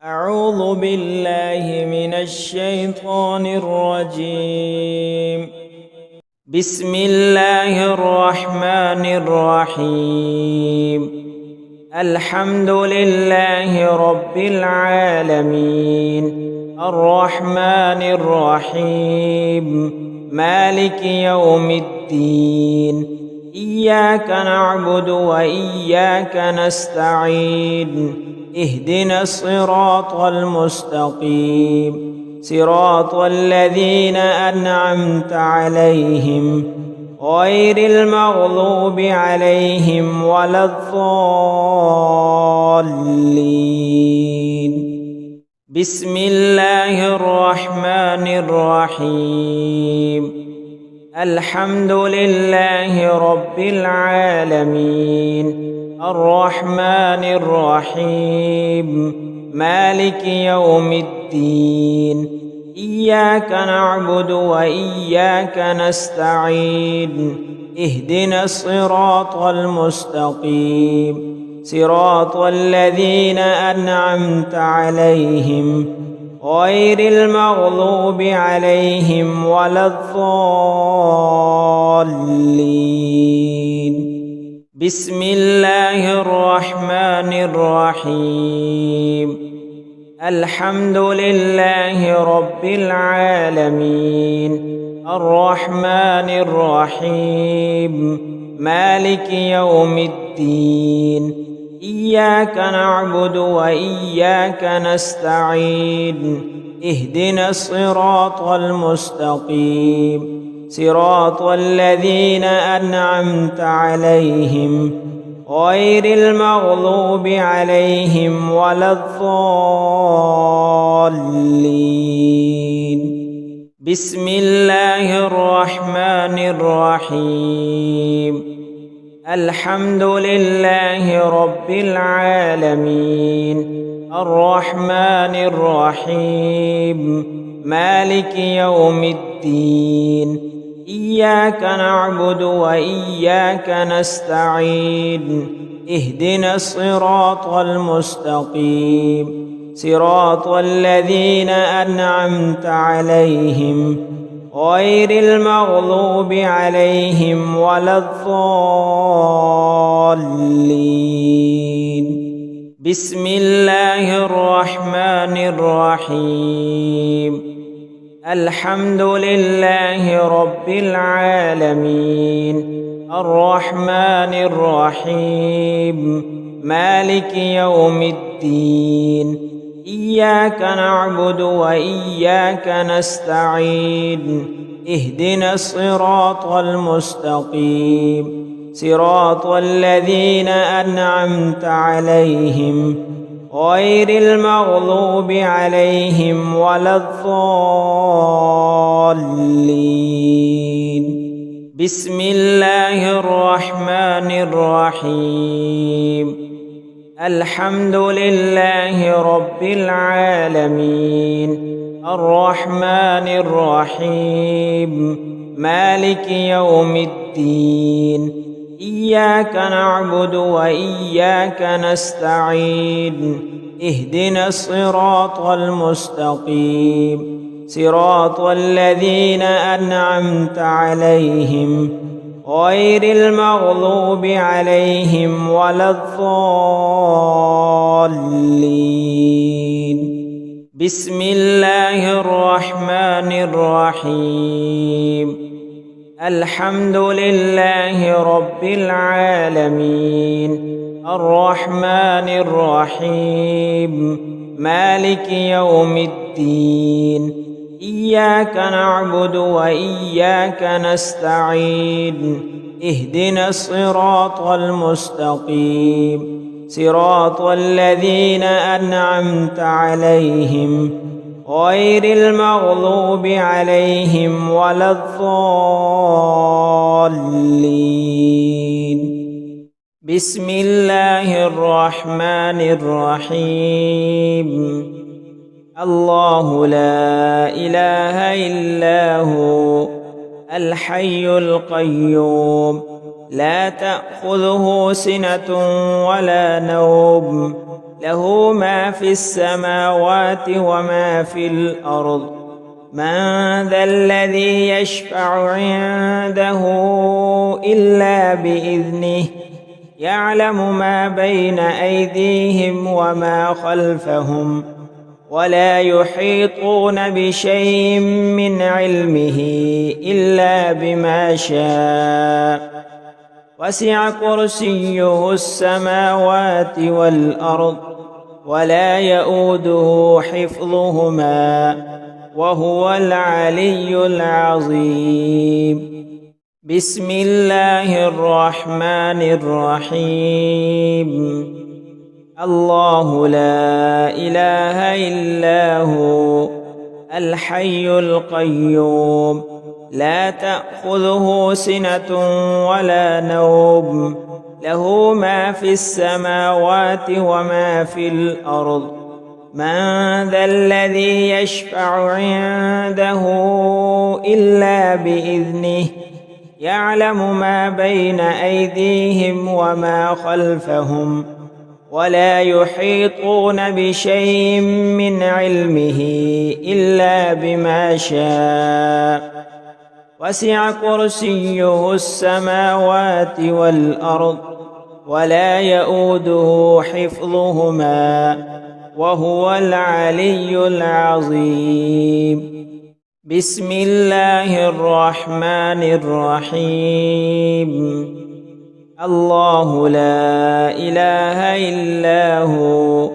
أعوذ بالله من الشيطان الرجيم. بسم الله الرحمن الرحيم. الحمد لله رب العالمين، الرحمن الرحيم، مالك يوم الدين. إياك نعبد وإياك نستعين. اهدنا الصراط المستقيم، صراط الذين أنعمت عليهم غير المغضوب عليهم ولا الضالين. بسم الله الرحمن الرحيم. الحمد لله رب العالمين، الرحمن الرحيم، مالك يوم الدين. إياك نعبد وإياك نستعين. اهدنا الصراط المستقيم، صراط الذين أنعمت عليهم غير المغضوب عليهم ولا الضالين. بسم الله الرحمن الرحيم. الحمد لله رب العالمين، الرحمن الرحيم، مالك يوم الدين. إياك نعبد وإياك نستعين. اهدنا الصراط المستقيم، صراط الذين أنعمت عليهم غير المغضوب عليهم ولا الضالين. بسم الله الرحمن الرحيم. الحمد لله رب العالمين، الرحمن الرحيم، مالك يوم الدين. إياك نعبد وإياك نستعين. اهدنا الصراط المستقيم، صراط الذين أنعمت عليهم غير المغضوب عليهم ولا الضالين. بسم الله الرحمن الرحيم. الحمد لله رب العالمين، الرحمن الرحيم، مالك يوم الدين. إياك نعبد وإياك نستعين. اهدنا الصراط المستقيم، صراط الذين أنعمت عليهم غير المغضوب عليهم ولا الضالين. بسم الله الرحمن الرحيم. الحمد لله رب العالمين، الرحمن الرحيم، مالك يوم الدين. إياك نعبد وإياك نستعين. اهدنا الصراط المستقيم، صراط الذين أنعمت عليهم غير المغضوب عليهم ولا الضالين. بسم الله الرحمن الرحيم. الحمد لله رب العالمين، الرحمن الرحيم، مالك يوم الدين. إياك نعبد وإياك نستعين. اهدنا الصراط المستقيم، صراط الذين أنعمت عليهم غير المغضوب عليهم ولا الضالين. بسم الله الرحمن الرحيم. الله لا إله إلا هو الحي القيوم، لا تأخذه سنة ولا نوم، له ما في السماوات وما في الأرض. من ذا الذي يشفع عنده إلا بإذنه يعلم ما بين أيديهم وما خلفهم ولا يحيطون بشيء من علمه إلا بما شاء. وسع كرسيه السماوات والأرض ولا يؤوده حفظهما وهو العلي العظيم. بسم الله الرحمن الرحيم. الله لا إله إلا هو الحي القيوم لا تأخذه سنة ولا نوم له ما في السماوات وما في الأرض. من ذا الذي يشفع عنده إلا بإذنه يعلم ما بين أيديهم وما خلفهم ولا يحيطون بشيء من علمه إلا بما شاء. وسع كرسيه السماوات والأرض ولا يؤوده حفظهما وهو العلي العظيم. بسم الله الرحمن الرحيم. الله لا إله إلا هو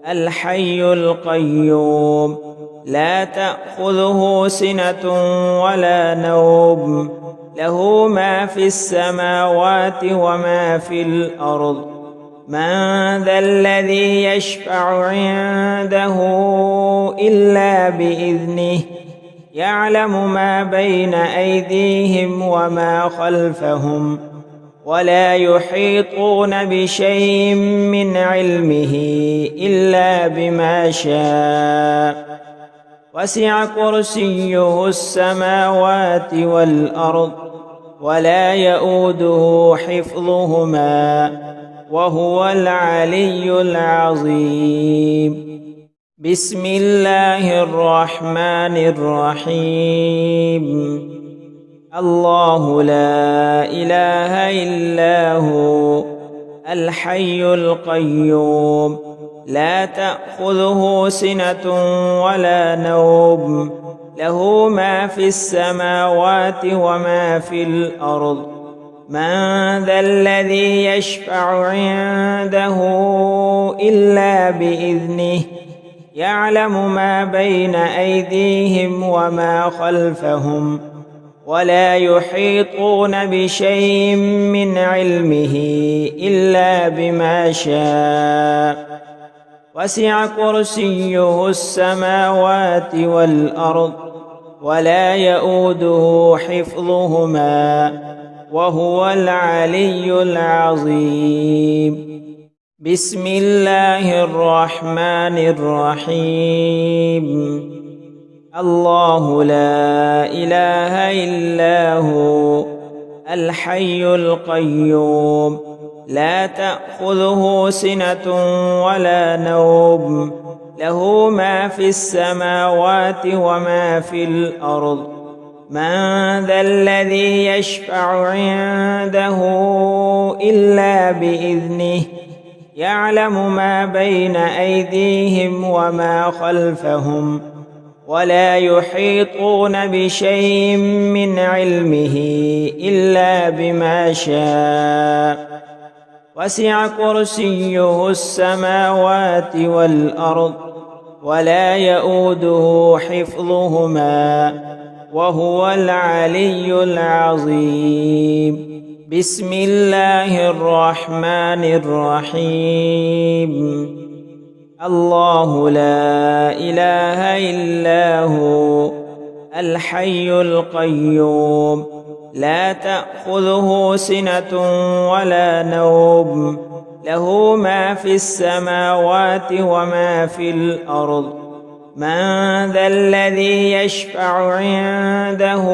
الحي القيوم لا تأخذه سنة ولا نوم له ما في السماوات وما في الأرض. من ذا الذي يشفع عنده إلا بإذنه يعلم ما بين أيديهم وما خلفهم ولا يحيطون بشيء من علمه إلا بما شاء. وسع كرسيه السماوات والأرض ولا يؤوده حفظهما وهو العلي العظيم. بسم الله الرحمن الرحيم. الله لا إله إلا هو الحي القيوم لا تأخذه سنة ولا نوم له ما في السماوات وما في الأرض. من ذا الذي يشفع عنده إلا بإذنه يعلم ما بين أيديهم وما خلفهم ولا يحيطون بشيء من علمه إلا بما شاء. وسع كرسيه السماوات والأرض ولا يؤوده حفظهما وهو العلي العظيم. بسم الله الرحمن الرحيم. الله لا إله إلا هو الحي القيوم لا تأخذه سنة ولا نوم له ما في السماوات وما في الأرض. من ذا الذي يشفع عنده إلا بإذنه يعلم ما بين أيديهم وما خلفهم ولا يحيطون بشيء من علمه إلا بما شاء. وسع كرسيه السماوات والأرض ولا يؤوده حفظهما وهو العلي العظيم. بسم الله الرحمن الرحيم. الله لا إله إلا هو الحي القيوم لا تأخذه سنة ولا نوم له ما في السماوات وما في الأرض. من ذا الذي يشفع عنده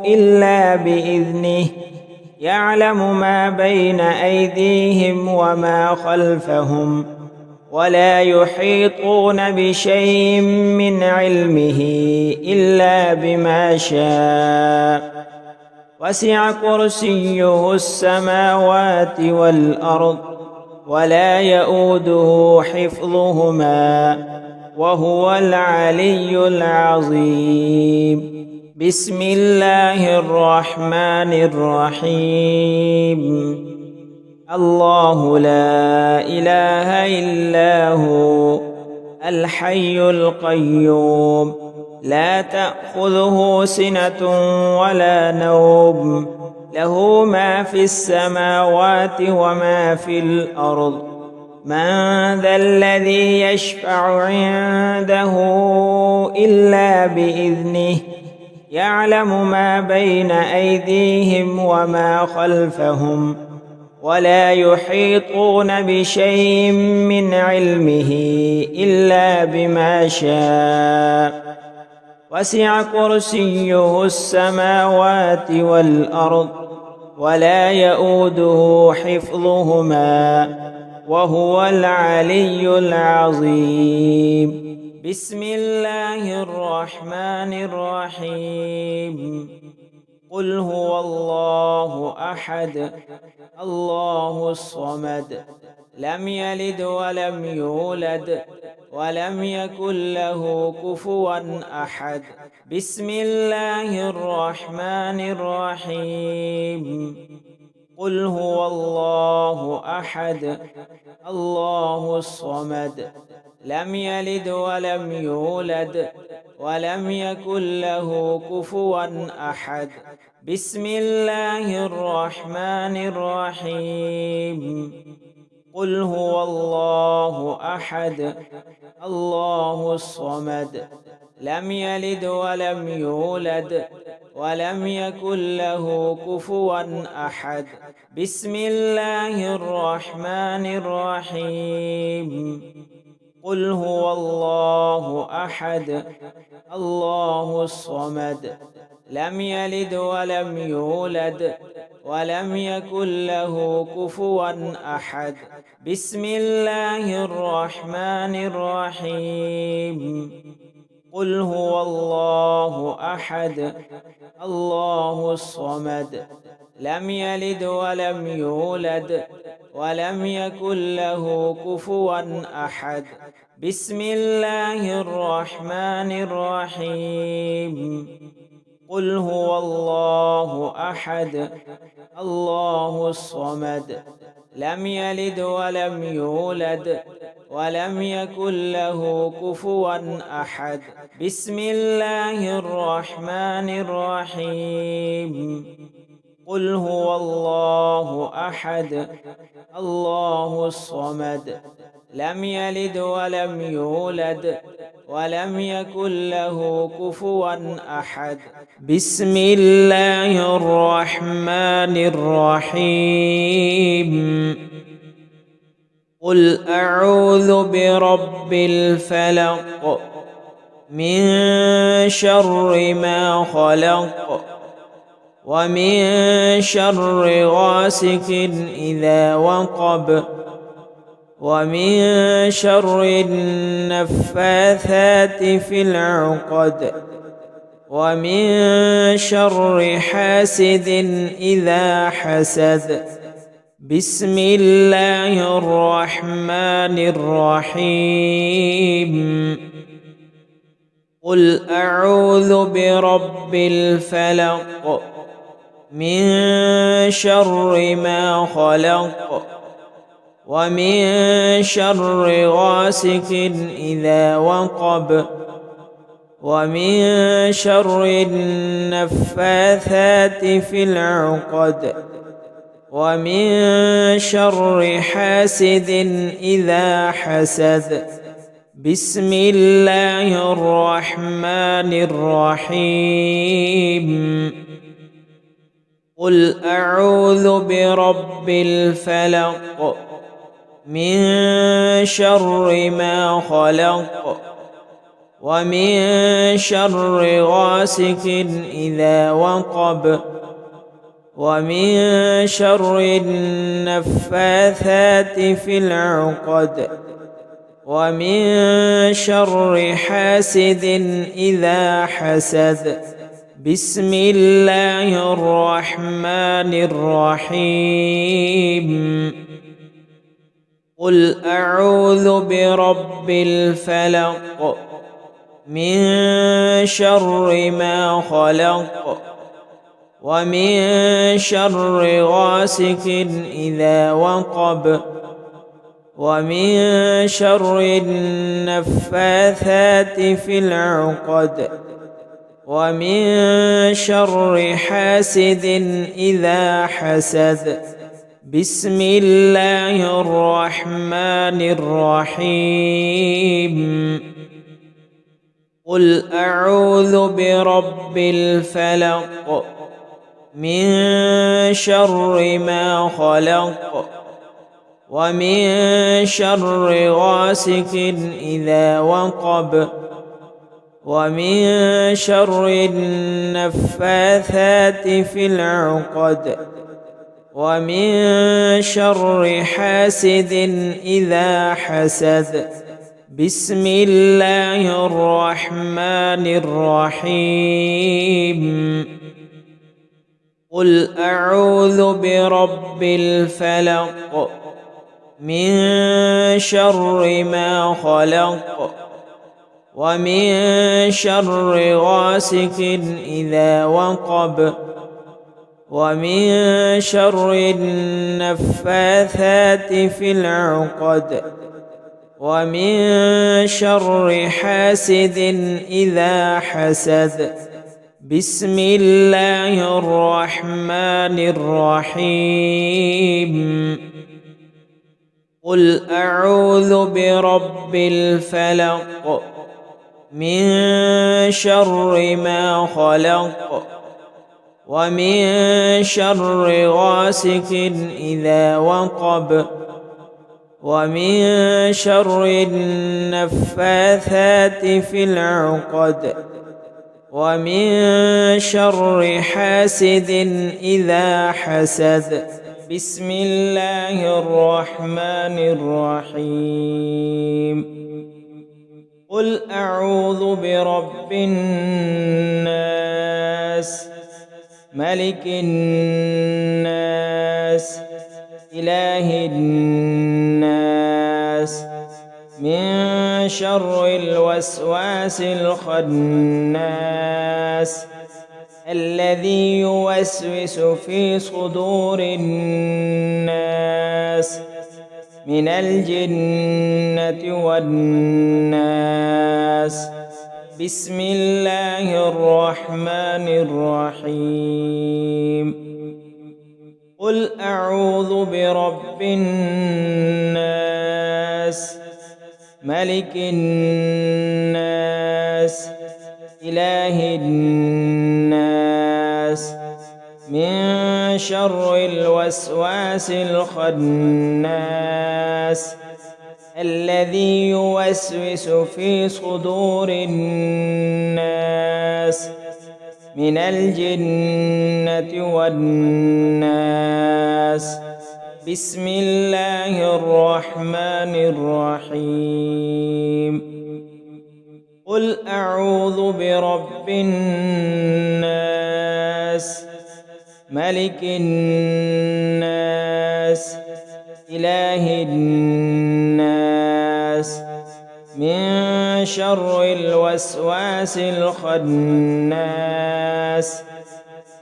إلا بإذنه يعلم ما بين أيديهم وما خلفهم ولا يحيطون بشيء من علمه إلا بما شاء. وسع كرسيه السماوات والأرض ولا يؤوده حفظهما وهو العلي العظيم. بسم الله الرحمن الرحيم. الله لا إله إلا هو الحي القيوم لا تأخذه سنة ولا نوم له ما في السماوات وما في الأرض. من ذا الذي يشفع عنده إلا بإذنه يعلم ما بين أيديهم وما خلفهم ولا يحيطون بشيء من علمه إلا بما شاء. وسع كرسيه السماوات والأرض ولا يؤوده حفظهما وهو العلي العظيم. بسم الله الرحمن الرحيم. قل هو الله أحد الله الصمد لم يلد ولم يولد ولم يكن له كفوا أحد. بسم الله الرحمن الرحيم. قل هو الله أحد الله الصمد لم يلد ولم يولد ولم يكن له كفوا أحد. بسم الله الرحمن الرحيم. قل هو الله أحد الله الصمد لم يلد ولم يولد ولم يكن له كفوا أحد. بسم الله الرحمن الرحيم. قل هو الله أحد الله الصمد لم يلد ولم يولد ولم يكن له كفوا أحد. بسم الله الرحمن الرحيم. قل هو الله أحد الله الصمد لم يلد ولم يولد ولم يكن له كفوا أحد. بسم الله الرحمن الرحيم. قل هو الله أحد الله الصمد لم يلد ولم يولد ولم يكن له كفوا أحد. بسم الله الرحمن الرحيم. قل هو الله أحد الله الصمد لم يلد ولم يولد ولم يكن له كفوا أحد. بسم الله الرحمن الرحيم. قل أعوذ برب الفلق من شر ما خلق ومن شر غاسق إذا وقب ومن شر النفاثات في العقد ومن شر حاسد إذا حسد. بسم الله الرحمن الرحيم. قل أعوذ برب الفلق من شر ما خلق ومن شر غاسق إذا وقب ومن شر النفاثات في العقد ومن شر حاسد إذا حسد. بسم الله الرحمن الرحيم. قل أعوذ برب الفلق من شر ما خلق ومن شر غاسق إذا وقب ومن شر النفاثات في العقد ومن شر حاسد إذا حسد. بسم الله الرحمن الرحيم. قل أعوذ برب الفلق من شر ما خلق ومن شر غاسق إذا وقب ومن شر النفاثات في العقد ومن شر حاسد إذا حسد. بسم الله الرحمن الرحيم. قل أعوذ برب الفلق من شر ما خلق ومن شر غاسق إذا وقب ومن شر النفاثات في العقد ومن شر حاسد إذا حسد. بسم الله الرحمن الرحيم. قل أعوذ برب الفلق من شر ما خلق ومن شر غاسق إذا وقب ومن شر النفاثات في العقد ومن شر حاسد إذا حسد. بسم الله الرحمن الرحيم. قل أعوذ برب الفلق من شر ما خلق ومن شر غاسق إذا وقب ومن شر النفاثات في العقد ومن شر حاسد إذا حسد. بسم الله الرحمن الرحيم. قل أعوذ برب الناس ملك الناس إله الناس من شر الوسواس الخناس الذي يوسوس في صدور الناس من الجنة والناس. بسم الله الرحمن الرحيم. قل أعوذ برب الناس ملك الناس إله الناس من شر الوسواس الخناس الذي يوسوس في صدور الناس من الجنة والناس. بسم الله الرحمن الرحيم. قل أعوذ برب الناس ملك الناس إله الناس من شر الوسواس الخناس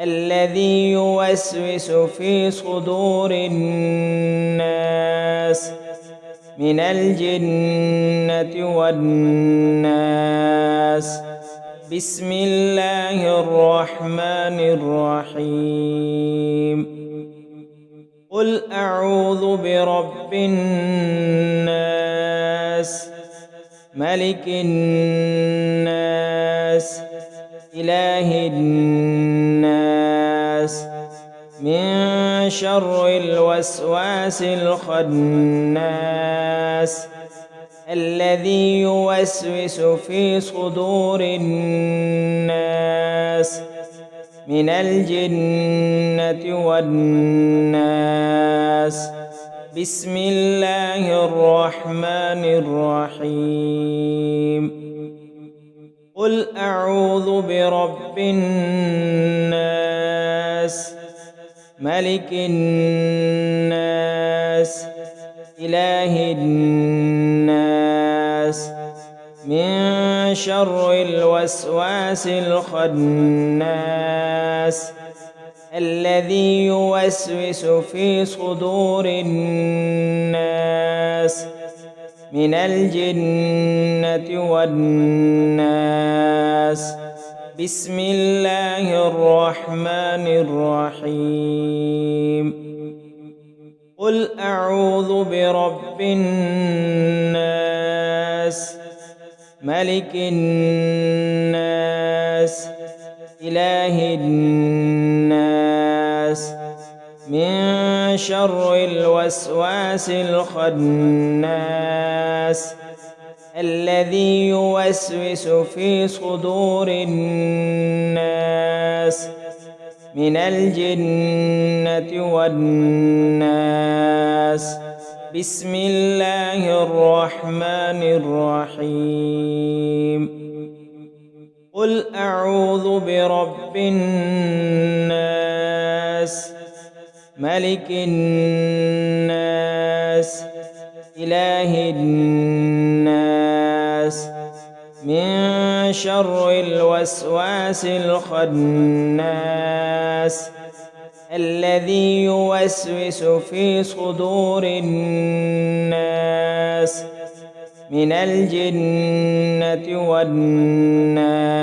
الذي يوسوس في صدور الناس من الجنة والناس. بسم الله الرحمن الرحيم. قل أعوذ برب الناس ملك الناس إله الناس من شر الوسواس الخناس الذي يوسوس في صدور الناس من الجنة والناس. بسم الله الرحمن الرحيم قل أعوذ برب الناس ملك الناس إله الناس من شر الوسواس الخناس الذي يوسوس في صدور الناس من الجنة والناس بسم الله الرحمن الرحيم قل أعوذ برب الناس ملك الناس إله الناس من شر الوسواس الخناس الذي يوسوس في صدور الناس من الجنة والناس بسم الله الرحمن الرحيم قل أعوذ برب الناس ملك الناس إله الناس من شر الوسواس الخناس الذي يوسوس في صدور الناس من الجنة والناس